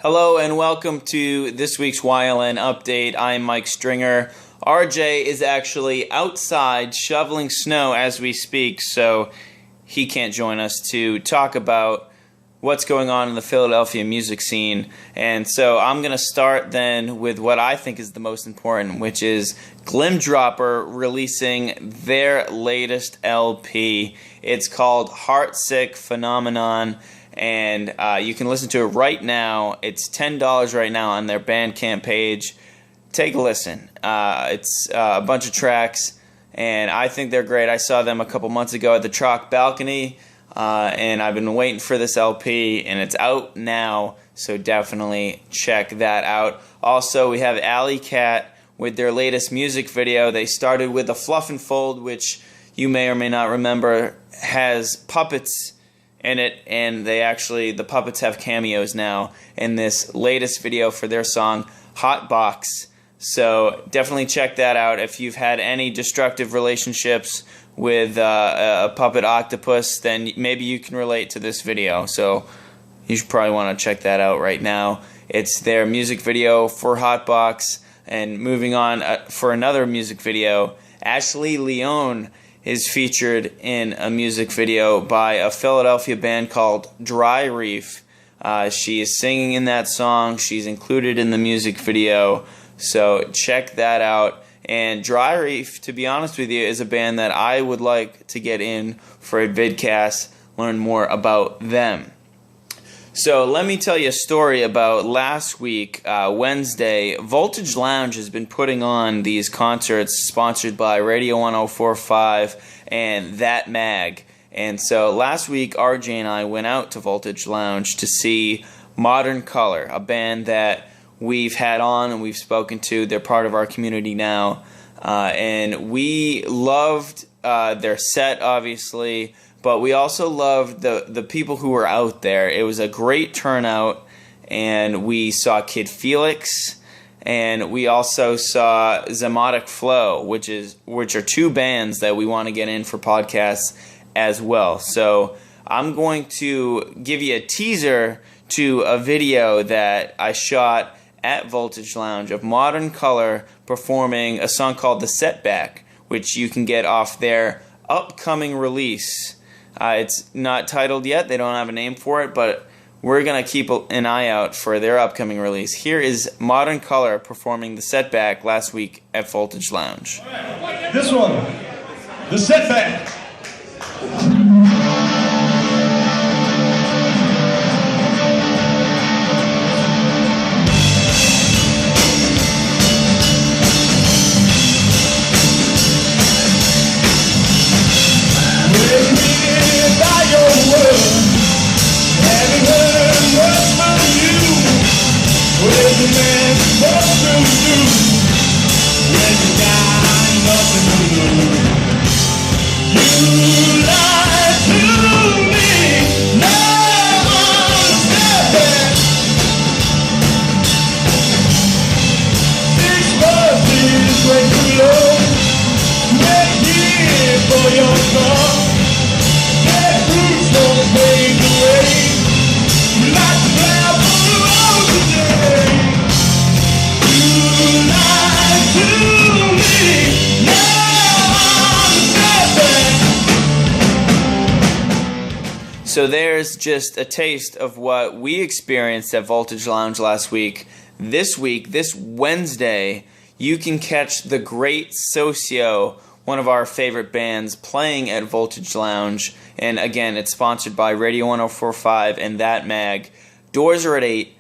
Hello and welcome to this week's YLN update. I'm Mike Stringer. RJ is actually outside shoveling snow as we speak, so he can't join us to talk about what's going on in the Philadelphia music scene. And so I'm going to start then with what I think is the most important, which is Glimdropper releasing their latest LP. It's called Heartsick Phenomenon. And you can listen to it right now. It's $10 right now on their Bandcamp page. Take a listen. It's a bunch of tracks, and I think they're great. I saw them a couple months ago at the Chalk Balcony, and I've been waiting for this LP, and it's out now, so definitely check that out. Also, we have Alley Cat with their latest music video. They started with a Fluff and Fold, which you may or may not remember has puppets in it, and the puppets have cameos now in this latest video for their song Hot Box. So definitely check that out. If you've had any destructive relationships with a puppet octopus, then maybe you can relate to this video. So you should probably want to check that out right now. It's their music video for Hot Box. And moving on for another music video, Ashley Leone is featured in a music video by a Philadelphia band called Dry Reef. She is singing in that song. She's included in the music video, so check that out. And Dry Reef, to be honest with you, is a band that I would like to get in for a vidcast, learn more about them. So let me tell you a story about last week, Wednesday. Voltage Lounge has been putting on these concerts sponsored by Radio 1045 and That Mag. And so last week, RJ and I went out to Voltage Lounge to see Modern Color, a band that we've had on and we've spoken to. They're part of our community now. And we loved their set, obviously, but we also loved the people who were out there. It was a great turnout, and we saw Kid Felix, and we also saw Zemotic Flow, which are two bands that we want to get in for podcasts as well. So I'm going to give you a teaser to a video that I shot at Voltage Lounge of Modern Color performing a song called The Setback, which you can get off their upcoming release. It's not titled yet. They don't have a name for it, but we're going to keep an eye out for their upcoming release. Here is Modern Color performing The Setback last week at Voltage Lounge. This one, The Setback. So there's just a taste of what we experienced at Voltage Lounge last week. This Wednesday, you can catch The Great Socio, one of our favorite bands, playing at Voltage Lounge. And again, it's sponsored by Radio 1045 and That Mag. Doors are at 8.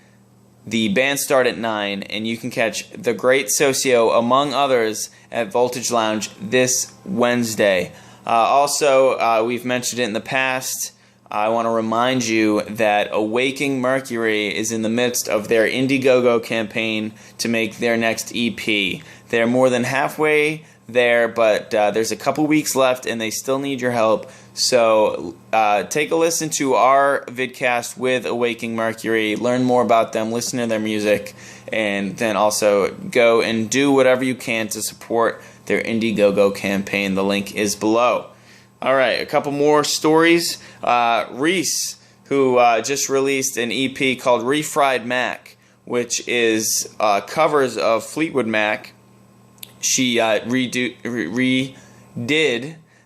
The band start at 9, and you can catch The Great Socio, among others, at Voltage Lounge this Wednesday. Also, we've mentioned it in the past. I want to remind you that Awaking Mercury is in the midst of their Indiegogo campaign to make their next EP. They're more than halfway there, but there's a couple weeks left, and they still need your help. So take a listen to our vidcast with Awaking Mercury, learn more about them, listen to their music, and then also go and do whatever you can to support their Indiegogo campaign. The link is below. All right, a couple more stories. Reese who just released an EP called Refried Mac, which is covers of Fleetwood Mac. She redid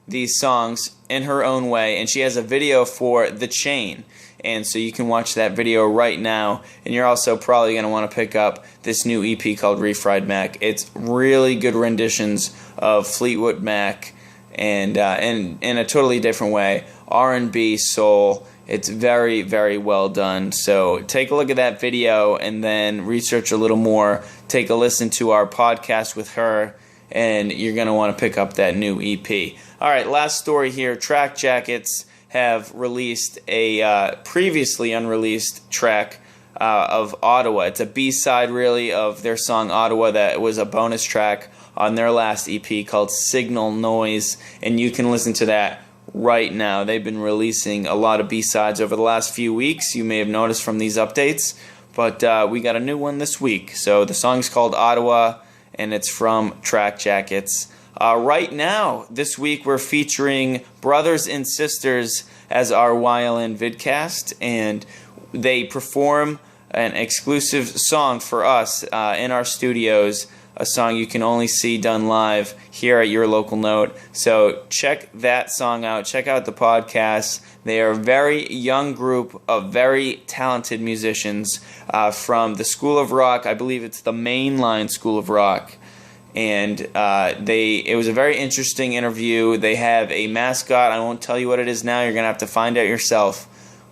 these songs in her own way, and she has a video for The Chain. And so you can watch that video right now, and you're also probably going to want to pick up this new EP called Refried Mac. It's really good renditions of Fleetwood Mac, and in a totally different way, R&B, soul. It's very, very well done. So take a look at that video and then research a little more. Take a listen to our podcast with her, and you're going to want to pick up that new EP. All right, last story here. Track Jackets have released a previously unreleased track of Ottawa. It's a B-side, really, of their song Ottawa that was a bonus track on their last EP called Signal Noise, and you can listen to that right now. They've been releasing a lot of B-sides over the last few weeks. You may have noticed from these updates, but we got a new one this week. So the song's called Ottawa, and it's from Track Jackets. Right now, this week, we're featuring Brothers and Sisters as our YLN vidcast, and they perform an exclusive song for us in our studios, a song you can only see done live here at Your Local Note. So check that song out. Check out the podcast. They are a very young group of very talented musicians from the School of Rock. I believe it's the Mainline School of Rock. And it was a very interesting interview. They have a mascot. I won't tell you what it is now. You're going to have to find out yourself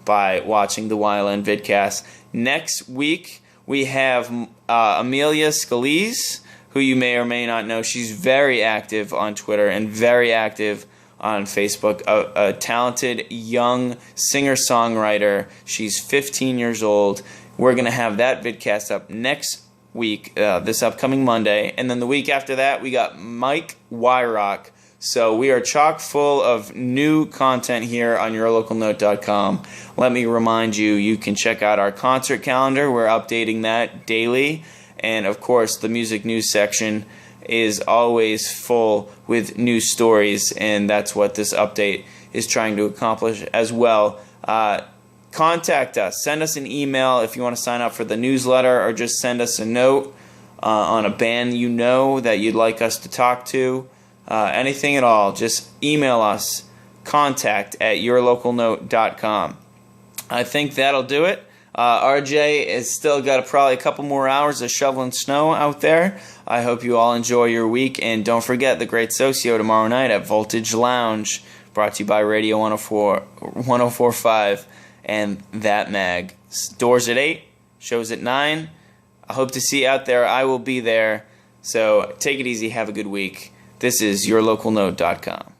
by watching the YLN vidcast. Next week, we have Amelia Scalise, who you may or may not know. She's very active on Twitter and very active on Facebook. A talented young singer-songwriter. She's 15 years old. We're going to have that vidcast up next week, this upcoming Monday, and then the week after that we got Mike Wyrock. So we are chock full of new content here on yourlocalnote.com. Let me remind you, you can check out our concert calendar. We're updating that daily, and of course the music news section is always full with news stories, and that's what this update is trying to accomplish as well. Contact us. Send us an email if you want to sign up for the newsletter, or just send us a note on a band you know that you'd like us to talk to. Anything at all. Just email us, contact@yourlocalnote.com. I think that'll do it. RJ has still got probably a couple more hours of shoveling snow out there. I hope you all enjoy your week, and don't forget the Great Socio tomorrow night at Voltage Lounge, brought to you by Radio 104.5 and That Mag. Doors at 8, shows at 9. I hope to see you out there. I will be there. So take it easy. Have a good week. This is yourlocalnote.com.